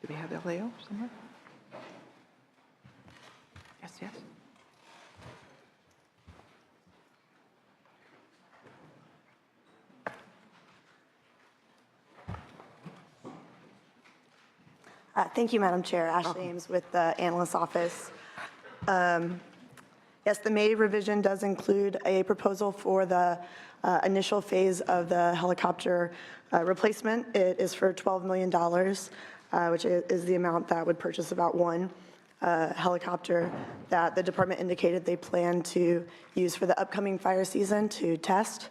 Do we have LAO somewhere? Yes, yes. Thank you, Madam Chair. Ashley Ames with the Analyst's Office. Yes, the May revision does include a proposal for the initial phase of the helicopter replacement. It is for $12 million, which is the amount that would purchase about one helicopter that the department indicated they plan to use for the upcoming fire season to test,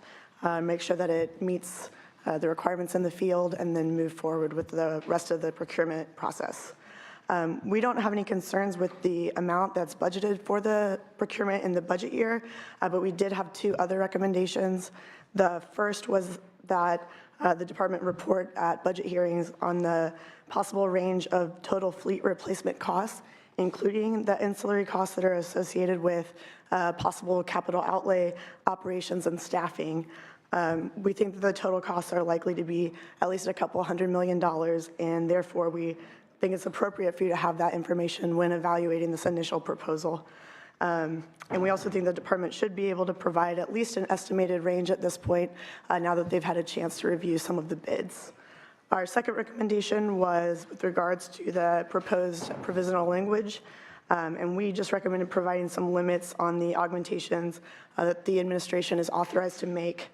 make sure that it meets the requirements in the field, and then move forward with the rest of the procurement process. We don't have any concerns with the amount that's budgeted for the procurement in the budget year, but we did have two other recommendations. The first was that the department report at budget hearings on the possible range of total fleet replacement costs, including the ancillary costs that are associated with possible capital outlay, operations, and staffing. We think that the total costs are likely to be at least a couple $100 million, and therefore we think it's appropriate for you to have that information when evaluating this initial proposal. And we also think the department should be able to provide at least an estimated range at this point, now that they've had a chance to review some of the bids. Our second recommendation was with regards to the proposed provisional language, and we just recommended providing some limits on the augmentations that the administration is authorized to make.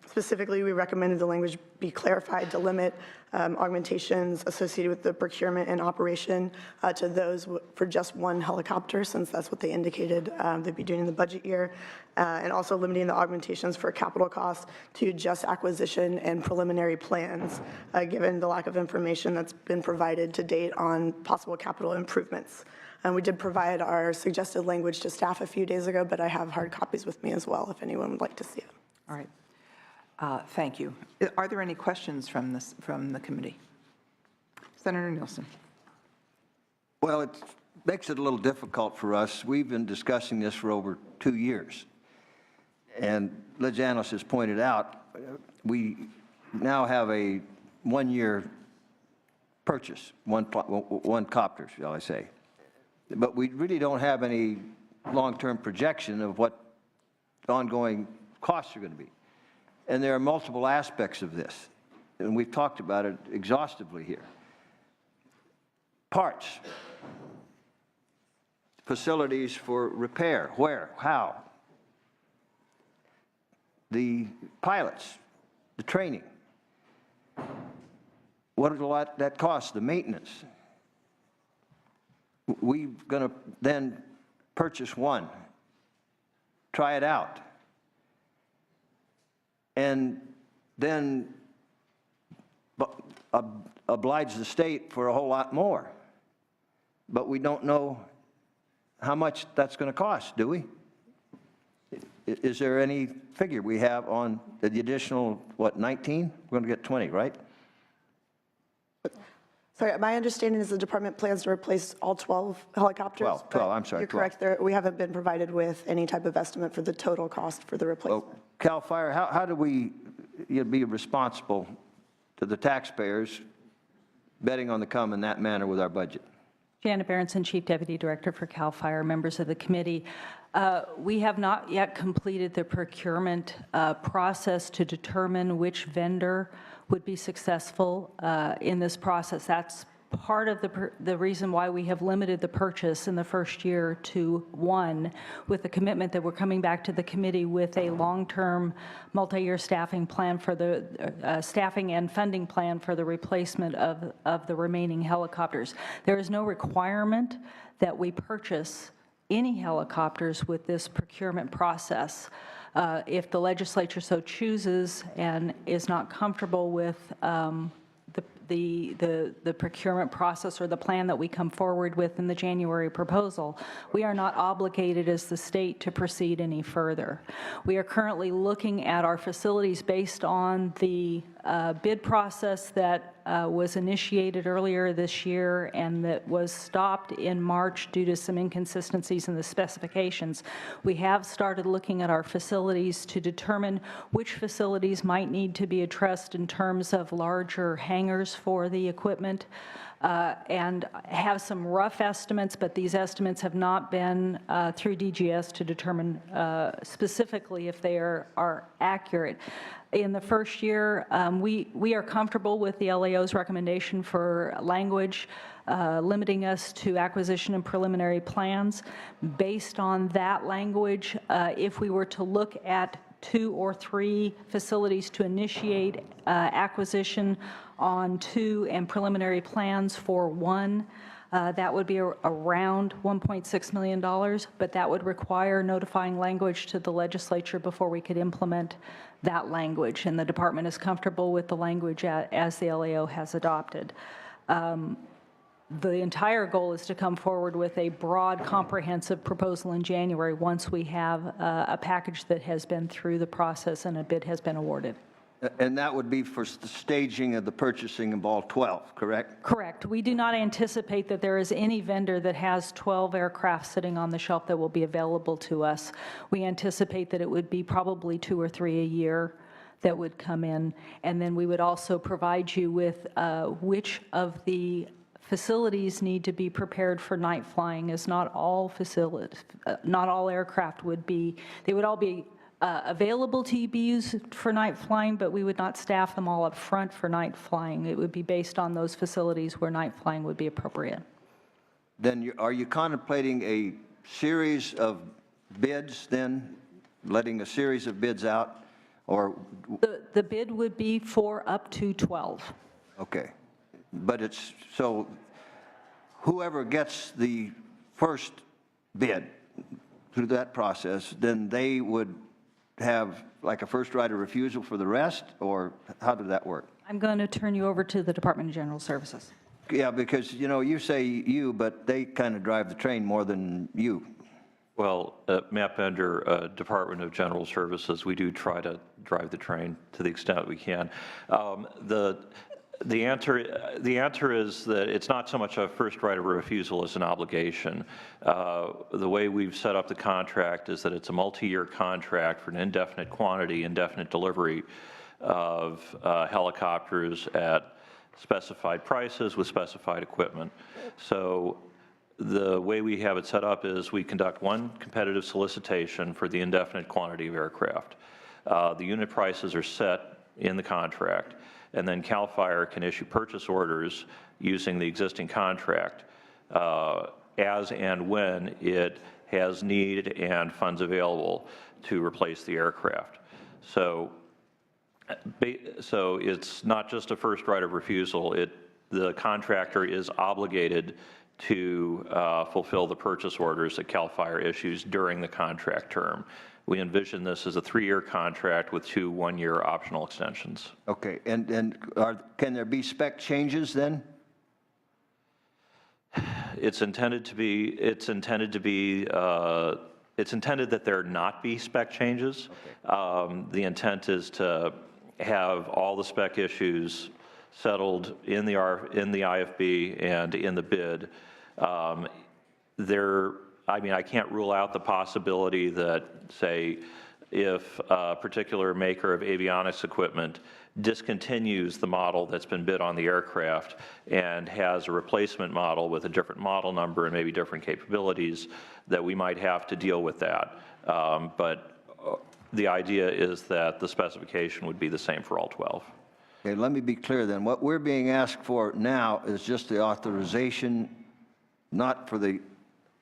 Specifically, we recommended the language be clarified to limit augmentations associated with the procurement and operation to those for just one helicopter, since that's what they indicated they'd be doing in the budget year, and also limiting the augmentations for capital costs to just acquisition and preliminary plans, given the lack of information that's been provided to date on possible capital improvements. And we did provide our suggested language to staff a few days ago, but I have hard copies with me as well if anyone would like to see it. All right. Thank you. Are there any questions from the committee? Senator Nielsen. Well, it makes it a little difficult for us. We've been discussing this for over 2 years. And Liz Janice has pointed out, we now have a one-year purchase, one copter, shall I say. But we really don't have any long-term projection of what the ongoing costs are going to be. And there are multiple aspects of this, and we've talked about it exhaustively here. Parts, facilities for repair, where, how, the pilots, the training, what will that cost, the maintenance. We're going to then purchase one, try it out, and then oblige the state for a whole lot more. But we don't know how much that's going to cost, do we? Is there any figure we have on the additional, what, 19? We're going to get 20, right? Sorry, my understanding is the department plans to replace all 12 helicopters. 12, I'm sorry. You're 12. correct. We haven't been provided with any type of estimate for the total cost for the replacement. Well, CAL FIRE, how do we be responsible to the taxpayers betting on the come in that manner with our budget? Janet Berenson, Chief Deputy Director for CAL FIRE, members of the committee. We have not yet completed the procurement process to determine which vendor would be successful in this process. That's part of the reason why we have limited the purchase in the first year to one, with the commitment that we're coming back to the committee with a long-term multi-year staffing plan for the staffing and funding plan for the replacement of the remaining helicopters. There is no requirement that we purchase any helicopters with this procurement process. If the legislature so chooses and is not comfortable with the procurement process or the plan that we come forward with in the January proposal, we are not obligated as the state to proceed any further. We are currently looking at our facilities based on the bid process that was initiated earlier this year and that was stopped in March due to some inconsistencies in the specifications. We have started looking at our facilities to determine which facilities might need to be addressed in terms of larger hangars for the equipment, and have some rough estimates, but these estimates have not been through DGS to determine specifically if they are accurate. In the first year, we are comfortable with the LAO's recommendation for language limiting us to acquisition and preliminary plans. Based on that language, if we were to look at 2 or 3 facilities to initiate acquisition on 2 and preliminary plans for 1, that would be around $1.6 million, but that would require notifying language to the legislature before we could implement that language, and the department is comfortable with the language as the LAO has adopted. The entire goal is to come forward with a broad, comprehensive proposal in January once we have a package that has been through the process and a bid has been awarded. And that would be for the staging of the purchasing of all 12, correct? Correct. We do not anticipate that there is any vendor that has 12 aircraft sitting on the shelf that will be available to us. We anticipate that it would be probably 2 or 3 a year that would come in. And then we would also provide you with which of the facilities need to be prepared for night flying, as not all facilities, not all aircraft would be, they would all be available to be used for night flying, but we would not staff them all up front for night flying. It would be based on those facilities where night flying would be appropriate. Then are you contemplating a series of bids then, letting a series of bids out, or? The bid would be for up to 12. Okay, but it's, so whoever gets the first bid through that process, then they would have like a first right of refusal for the rest, or how did that work? I'm going to turn you over to the Department of General Services. Yeah, because, you know, you say you, but they kind of drive the train more than you. Well, Matt Bender, Department of General Services, we do try to drive the train to the extent we can. The answer is that it's not so much a first right of refusal as an obligation. The way we've set up the contract is that it's a multi-year contract for an indefinite quantity, indefinite delivery of helicopters at specified prices with specified equipment. So the way we have it set up is we conduct one competitive solicitation for the indefinite quantity of aircraft. The unit prices are set in the contract, and then CAL FIRE can issue purchase orders using the existing contract as and when it has need and funds available to replace the aircraft. So it's not just a first right of refusal. The contractor is obligated to fulfill the purchase orders that CAL FIRE issues during the contract term. We envision this as a 3-year contract with 2 one-year optional extensions. Okay, and can there be spec changes then? It's intended that there not be spec changes. Okay. The intent is to have all the spec issues settled in the IFB and in the bid. I mean, I can't rule out the possibility that, say, if a particular maker of avionics equipment discontinues the model that's been bid on the aircraft and has a replacement model with a different model number and maybe different capabilities, that we might have to deal with that. But the idea is that the specification would be the same for all 12. Okay, let me be clear then. What we're being asked for now is just the authorization, not for the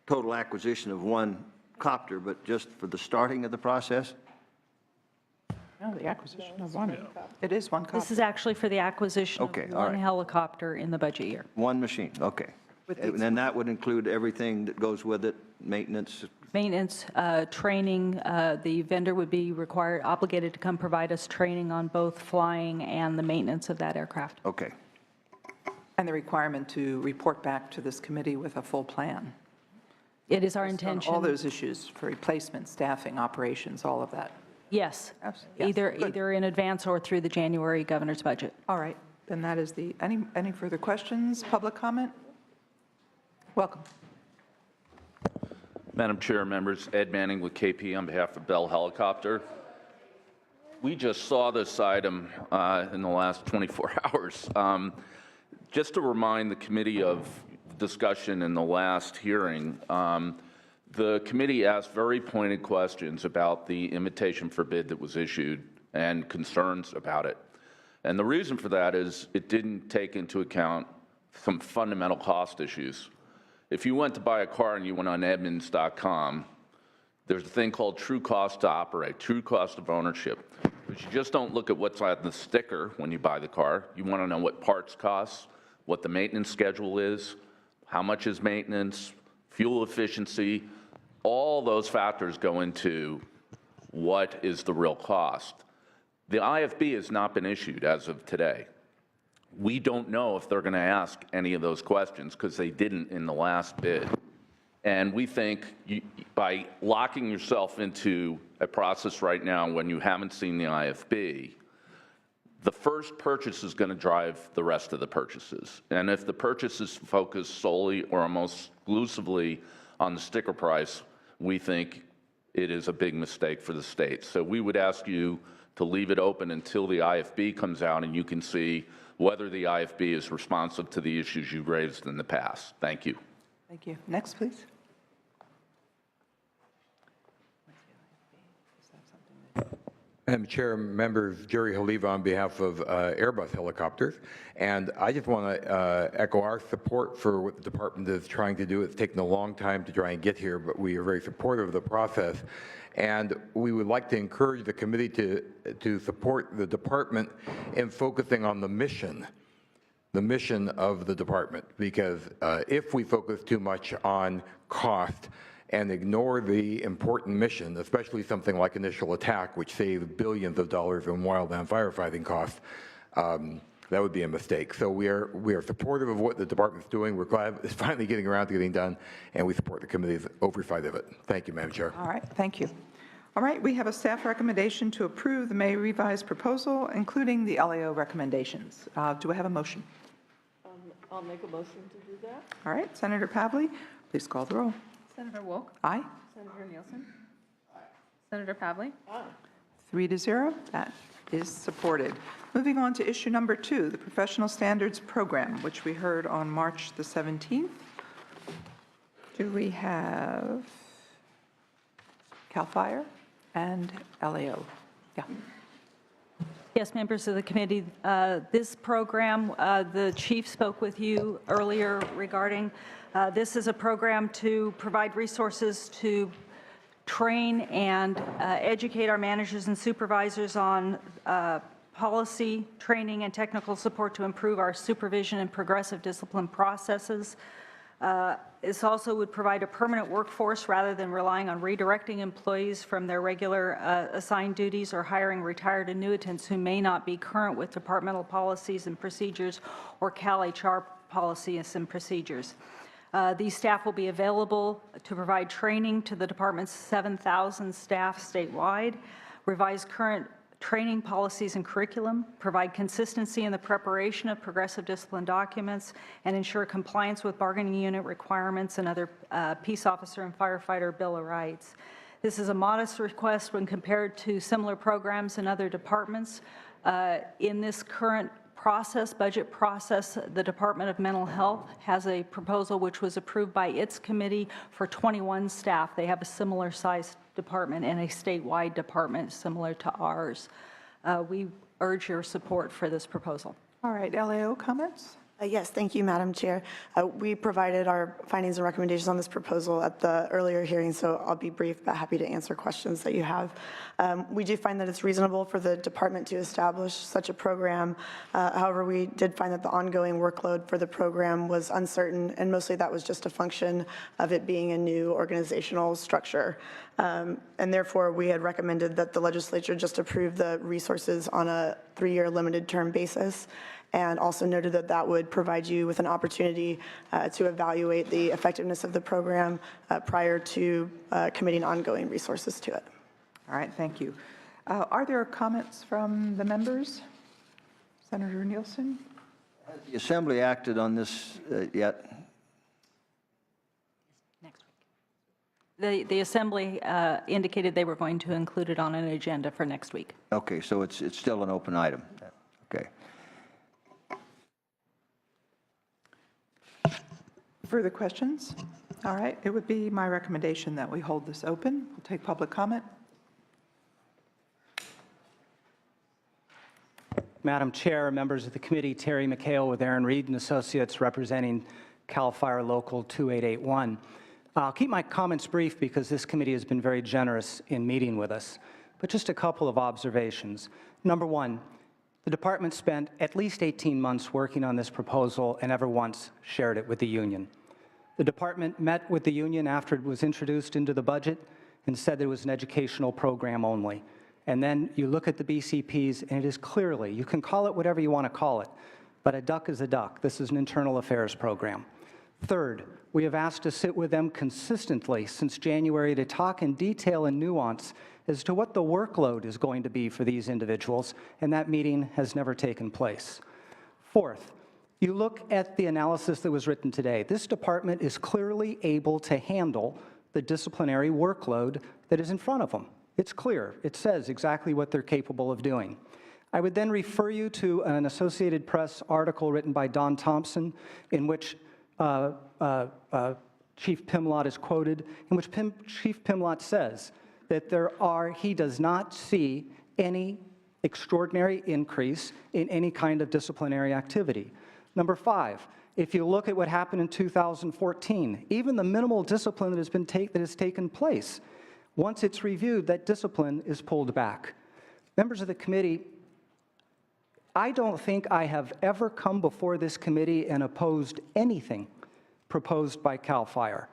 total acquisition of one copter, but just for the starting of the process? No, the acquisition of one. It is one copy. This is actually for the acquisition Okay, of all one right. helicopter in the budget year. One machine, okay. And then that would include everything that goes with it, maintenance? Maintenance, training, the vendor would be obligated to come provide us training on both flying and the maintenance of that aircraft. Okay. And the requirement to report back to this committee with a full plan. It is our On intention. all those issues for replacement, staffing, operations, all of that. Yes, Yes, either good. in advance or through the January governor's budget. All right, then that is any further questions, public comment? Welcome. Madam Chair, members, Ed Manning with KP on behalf of Bell Helicopter. We just saw this item in the last 24 hours. Just to remind the committee of discussion in the last hearing, the committee asked very pointed questions about the invitation for bid that was issued and concerns about it. And the reason for that is it didn't take into account some fundamental cost issues. If you went to buy a car and you went on Edmunds.com, there's a thing called true cost to operate, true cost of ownership. But you just don't look at what's on the sticker when you buy the car. You want to know what parts cost, what the maintenance schedule is, how much is maintenance, fuel efficiency. All those factors go into what is the real cost. The IFB has not been issued as of today. We don't know if they're going to ask any of those questions because they didn't in the last bid. And we think by locking yourself into a process right now when you haven't seen the IFB, the first purchase is going to drive the rest of the purchases. And if the purchases focus solely or almost exclusively on the sticker price, we think it is a big mistake for the state. So we would ask you to leave it open until the IFB comes out and you can see whether the IFB is responsive to the issues you've raised in the past. Thank you. Thank you. Next, please. Madam Chair, members, Jerry Haliva on behalf of Airbus Helicopters, and I just want to echo our support for what the department is trying to do. It's taken a long time to try and get here, but we are very supportive of the process, and we would like to encourage the committee to support the department in focusing on the mission of the department, because if we focus too much on cost and ignore the important mission, especially something like initial attack, which saves billions of dollars in wildland firefighting costs, that would be a mistake. So we are supportive of what the department's doing. We're glad it's finally getting around to getting done, and we support the committee's oversight of it. Thank you, Madam Chair. All right, thank you. All right, we have a staff recommendation to approve the May revised proposal, including the LAO recommendations. Do I have a motion? I'll make a motion to do that. All right, Senator Pavley, please call the roll. Senator Wolk? Aye. Senator Nielsen? Senator Pavley? 3-0, that is supported. Moving on to issue number 2, the Professional Standards Program, which we heard on March the 17th. Do we have CAL FIRE and LAO? Yeah. Yes, members of the committee, this program, the chief spoke with you earlier regarding, this is a program to provide resources to train and educate our managers and supervisors on policy, training, and technical support to improve our supervision and progressive discipline processes. This also would provide a permanent workforce rather than relying on redirecting employees from their regular assigned duties or hiring retired annuitants who may not be current with departmental policies and procedures or Cal HR policies and procedures. These staff will be available to provide training to the department's 7,000 staff statewide, revise current training policies and curriculum, provide consistency in the preparation of progressive discipline documents, and ensure compliance with bargaining unit requirements and other peace officer and firefighter Bill of Rights. This is a modest request when compared to similar programs in other departments. In this current budget process, the Department of Mental Health has a proposal which was approved by its committee for 21 staff. They have a similar sized department and a statewide department similar to ours. We urge your support for this proposal. All right, LAO comments? Yes, thank you, Madam Chair. We provided our findings and recommendations on this proposal at the earlier hearing, so I'll be brief but happy to answer questions that you have. We do find that it's reasonable for the department to establish such a program. However, we did find that the ongoing workload for the program was uncertain, and mostly that was just a function of it being a new organizational structure. And therefore, we had recommended that the legislature just approve the resources on a 3-year limited term basis, and also noted that that would provide you with an opportunity to evaluate the effectiveness of the program prior to committing ongoing resources to it. All right, thank you. Are there comments from the members? Senator Nielsen? Has the Assembly acted on this yet? Next week. The Assembly indicated they were going to include it on an agenda for next week. Okay, so it's still an open item. Okay. Further questions? All right, it would be my recommendation that we hold this open. We'll take public comment. Madam Chair, members of the committee, Terry McHale with Aaron Reed and Associates representing CAL FIRE Local 2881. I'll keep my comments brief because this committee has been very generous in meeting with us, but just a couple of observations. Number one, the department spent at least 18 months working on this proposal and never once shared it with the union. The department met with the union after it was introduced into the budget and said that it was an educational program only. And then you look at the BCPs, and it is clearly, you can call it whatever you want to call it, but a duck is a duck. This is an internal affairs program. Third, we have asked to sit with them consistently since January to talk in detail and nuance as to what the workload is going to be for these individuals, and that meeting has never taken place. Fourth, you look at the analysis that was written today. This department is clearly able to handle the disciplinary workload that is in front of them. It's clear. It says exactly what they're capable of doing. I would then refer you to an Associated Press article written by Don Thompson in which Chief Pimlott is quoted, in which Chief Pimlott says that he does not see any extraordinary increase in any kind of disciplinary activity. Number 5, if you look at what happened in 2014, even the minimal discipline that has taken place, once it's reviewed, that discipline is pulled back. Members of the committee, I don't think I have ever come before this committee and opposed anything proposed by CAL FIRE.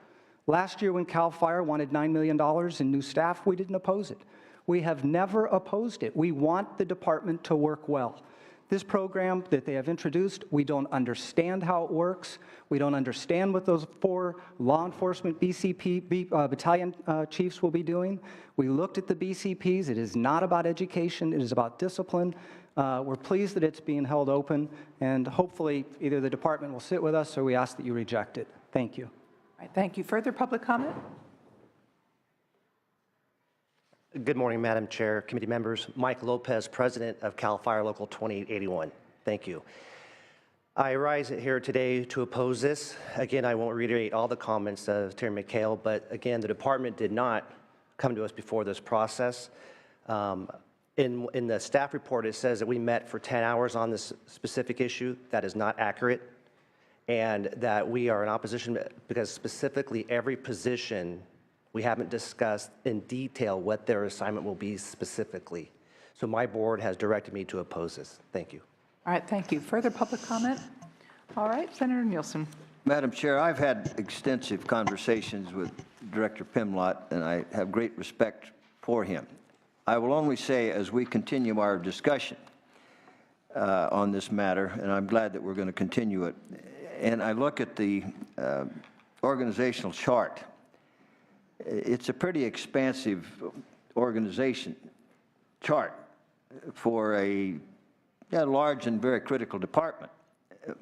Last year when CAL FIRE wanted $9 million in new staff, we didn't oppose it. We have never opposed it. We want the department to work well. This program that they have introduced, we don't understand how it works. We don't understand what those 4 law enforcement BCP battalion chiefs will be doing. We looked at the BCPs. It is not about education. It is about discipline. We're pleased that it's being held open, and hopefully either the department will sit with us or we ask that you reject it. Thank you. All right, thank you. Further public comment? Good morning, Madam Chair, committee members. Mike Lopez, President of CAL FIRE Local 2881. Thank you. I rise here today to oppose this. Again, I won't reiterate all the comments of Terry McHale, but again, the department did not come to us before this process. In the staff report, it says that we met for 10 hours on this specific issue. That is not accurate, and that we are in opposition because specifically every position we haven't discussed in detail what their assignment will be specifically. So my board has directed me to oppose this. Thank you. All right, thank you. Further public comment? All right, Senator Nielsen. Madam Chair, I've had extensive conversations with Director Pimlott, and I have great respect for him. I will only say, as we continue our discussion on this matter, and I'm glad that we're going to continue it, and I look at the organizational chart, it's a pretty expansive organization chart for a large and very critical department.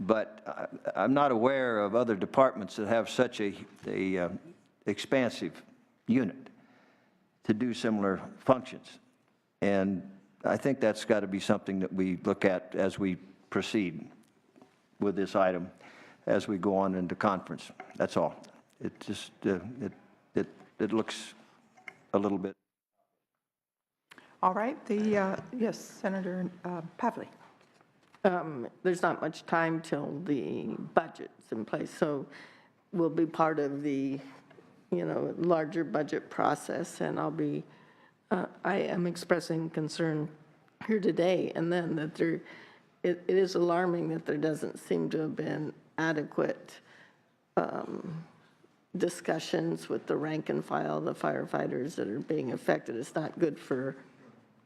But I'm not aware of other departments that have such a expansive unit to do similar functions. And I think that's got to be something that we look at as we proceed with this item, as we go on into conference. That's all. It just, it looks a little bit. All right, yes, Senator Pavley. There's not much time till the budget's in place, so we'll be part of the, larger budget process, and I am expressing concern here today, and then that it is alarming that there doesn't seem to have been adequate discussions with the rank and file, the firefighters that are being affected. It's not good for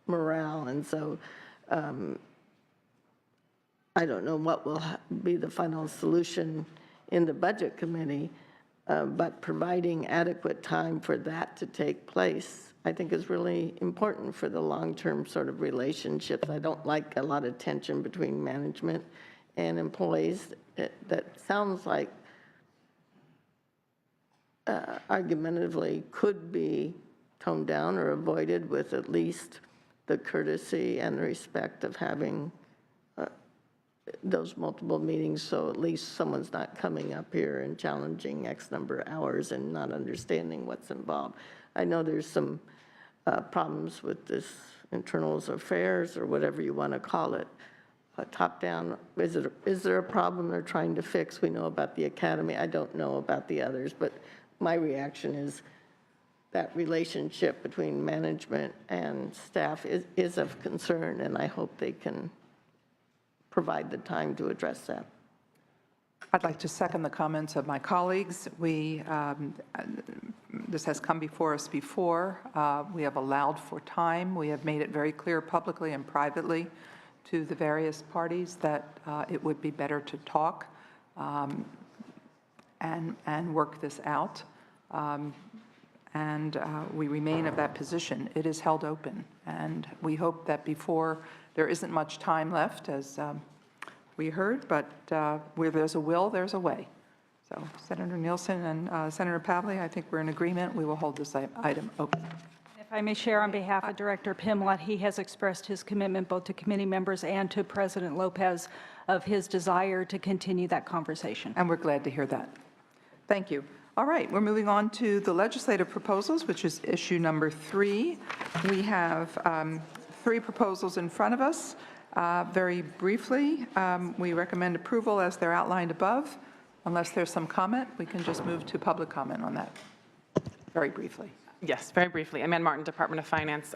morale, and so I don't know what will be the final solution in the budget committee, but providing adequate time for that to take place, I think is really important for the long-term sort of relationships. I don't like a lot of tension between management and employees. That sounds like argumentatively could be toned down or avoided with at least the courtesy and respect of having those multiple meetings, so at least someone's not coming up here and challenging X number of hours and not understanding what's involved. I know there's some problems with this internals affairs or whatever you want to call it. Top-down, is there a problem they're trying to fix? We know about the academy. I don't know about the others, but my reaction is that relationship between management and staff is of concern, and I hope they can provide the time to address that. I'd like to second the comments of my colleagues. This has come before us before. We have allowed for time. We have made it very clear publicly and privately to the various parties that it would be better to talk and work this out. We remain of that position. It is held open, and we hope that before, there isn't much time left, as we heard, but where there's a will, there's a way. So Senator Nielsen and Senator Pavley, I think we're in agreement. We will hold this item open. If I may share on behalf of Director Pimlott, he has expressed his commitment both to committee members and to President Lopez of his desire to continue that conversation. And we're glad to hear that. Thank you. All right, we're moving on to the legislative proposals, which is issue number 3. We have 3 proposals in front of us. Very briefly, we recommend approval as they're outlined above. Unless there's some comment, we can just move to public comment on that. Very briefly. Yes, very briefly. I'm Ann Martin, Department of Finance.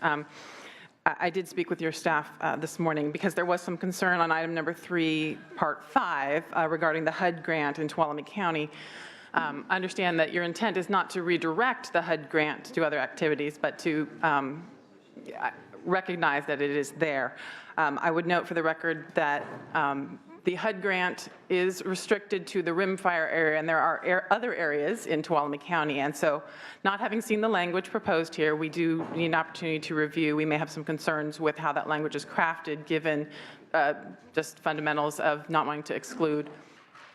I did speak with your staff this morning because there was some concern on item number 3, part 5, regarding the HUD grant in Tuolumne County. Understand that your intent is not to redirect the HUD grant to other activities, but to recognize that it is there. I would note for the record that the HUD grant is restricted to the rimfire area, and there are other areas in Tuolumne County. And so, not having seen the language proposed here, we do need an opportunity to review. We may have some concerns with how that language is crafted, given just fundamentals of not wanting to exclude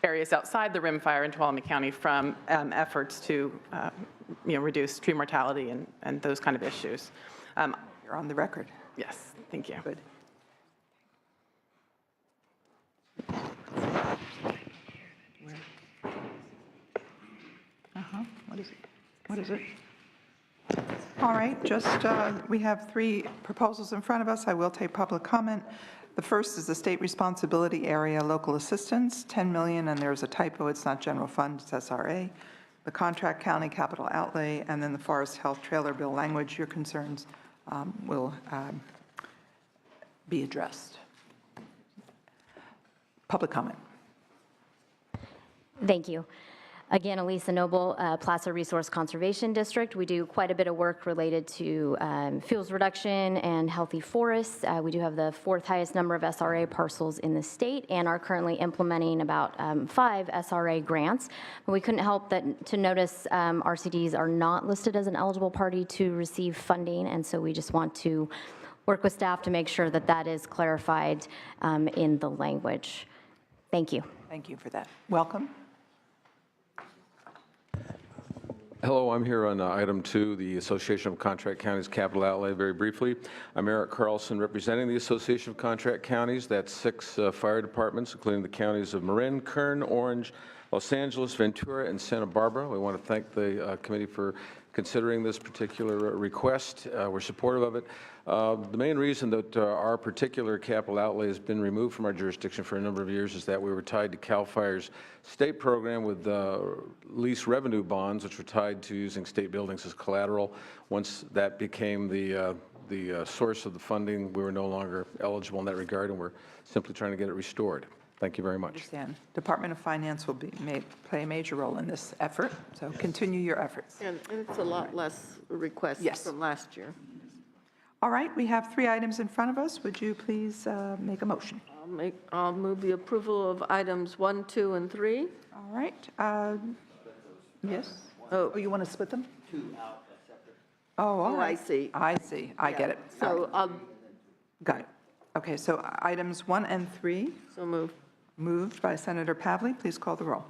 areas outside the rimfire in Tuolumne County from efforts to reduce tree mortality and those kind of issues. You're on the record. Yes, thank you. Good. What is it? All right, we have 3 proposals in front of us. I will take public comment. The first is the state responsibility area local assistance, $10 million, and there's a typo. It's not general fund, it's SRA. The contract county capital outlay, and then the forest health trailer bill language. Your concerns will be addressed. Public comment. Thank you. Again, Elisa Noble, Plaza Resource Conservation District. We do quite a bit of work related to fuels reduction and healthy forests. We do have the 4th highest number of SRA parcels in the state and are currently implementing about 5 SRA grants. But we couldn't help to notice RCDs are not listed as an eligible party to receive funding, and so we just want to work with staff to make sure that that is clarified in the language. Thank you. Thank you for that. Welcome. Hello, I'm here on item 2, the Association of Contract Counties Capital Outlay. Very briefly, I'm Eric Carlson representing the Association of Contract Counties. That's 6 fire departments, including the counties of Marin, Kern, Orange, Los Angeles, Ventura, and Santa Barbara. We want to thank the committee for considering this particular request. We're supportive of it. The main reason that our particular capital outlay has been removed from our jurisdiction for a number of years is that we were tied to CAL FIRE's state program with lease revenue bonds, which were tied to using state buildings as collateral. Once that became the source of the funding, we were no longer eligible in that regard, and we're simply trying to get it restored. Thank you very much. I understand. Department of Finance will play a major role in this effort, so continue your efforts. And it's a lot less requests from last year. All right, we have 3 items in front of us. Would you please make a motion? I'll move the approval of items 1, 2, and 3. All right. Yes? Oh. Oh, you want to split them? Two out, separate. Oh, all Oh, right. I see. I see. I get it. All right. So I'll, Got it. Okay, so items 1 and 3, so move. moved by Senator Pavley. Please call the roll.